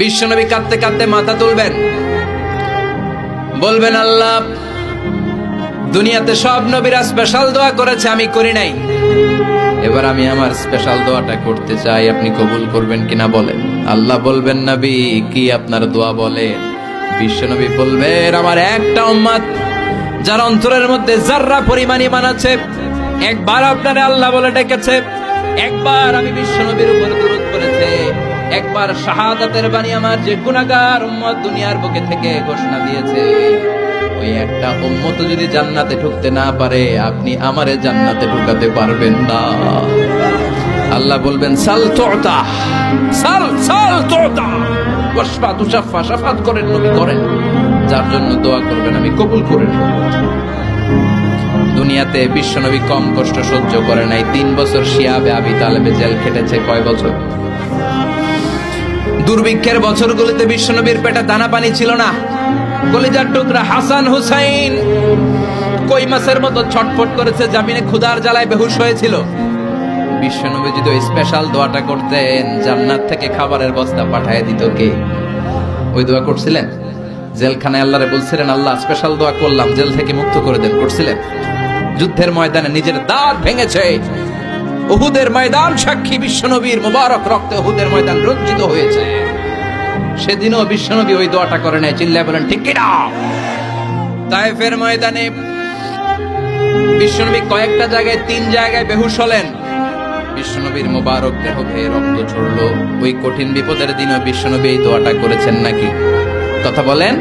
বিশ্বনবী কাঁদতে কাঁদতে মাথা তুলবেন, বলবেন আল্লাহ দুনিয়াতে সব নবীরা স্পেশাল দোয়া করেছে, আমি করি নাই, এবার আমি আমার স্পেশাল দোয়াটা করতে চাই, আপনি কবুল করবেন কিনা বলেন। আল্লাহ বলবেন নবী কি আপনার দোয়া বলেন? বিশ্বনবী বলবেন আমার একটা উম্মত যার অন্তরের মধ্যে যাররা পরিমাণ ঈমান আছে, একবার আপনারে আল্লাহ বলে ডেকেছে, একবার আমি বিশ্বনবীর উপর দুরূদ পড়েছে, একবার শাহাদাতের বাণী আমার যে গুনাহগার উম্মত দুনিয়ার বুকে থেকে ঘোষণা দিয়েছে, ওই একটা উম্মত যদি জান্নাতে ঢুকতে না পারে আপনি আমারে জান্নাতে ঢুকাতে পারবেন না। আল্লাহ বলবেন সাল তুতা, সাল সাল তুতা, ওয়াশফা তুশাফা, শাফাত করেন নবী করেন, যার জন্য দোয়া করবেন আমি কবুল করে নেব। দুনিয়াতে বিশ্বনবী কম কষ্ট সহ্য করে নাই, 3 বছর শিয়াবে আবি তালেবে জেল খেটেছে। কয় বছর? দুর্ভিক্ষের বছরগুলোতে বিশ্বনবীর পেটে দানা পানি ছিল না, কলিজার টুকরা হাসান হুসাইন কই মাছের মতো ছটফট করেছে, জামিনে ক্ষুধার জ্বালায় বেহুশ হয়েছিল। বিশ্বনবী যদি ওই স্পেশাল দোয়াটা করতেন, জান্নাত থেকে খাবারের বস্তা পাঠিয়ে দিত কে? ওই দোয়া করছিলেন? জেলখানায় আল্লাহরে বলছিলেন আল্লাহ স্পেশাল দোয়া করলাম, জেল থেকে মুক্ত করে দেন, করছিলেন? যুদ্ধের ময়দানে নিজের দাঁত ভেঙেছে, উহুদের ময়দান সাক্ষী, বিশ্বনবীর মুবারক রক্তে উহুদের ময়দান রঞ্জিত হয়েছে, সেদিনও বিশ্বনবী ওই দোয়াটা করে নাই। চিল্লায় বলেন ঠিক কিনা? তায়েফের ময়দানে বিশ্বনবী কয়েকটা জায়গায় 3 জায়গায় বেহুশ হলেন, বিশ্বনবীর মুবারক দেহ বেয়ে রক্ত ঝরলো। ওই কঠিন বিপদের দিনও বিশ্বনবী এই দোয়াটা করেছেন নাকি? কথা বলেন।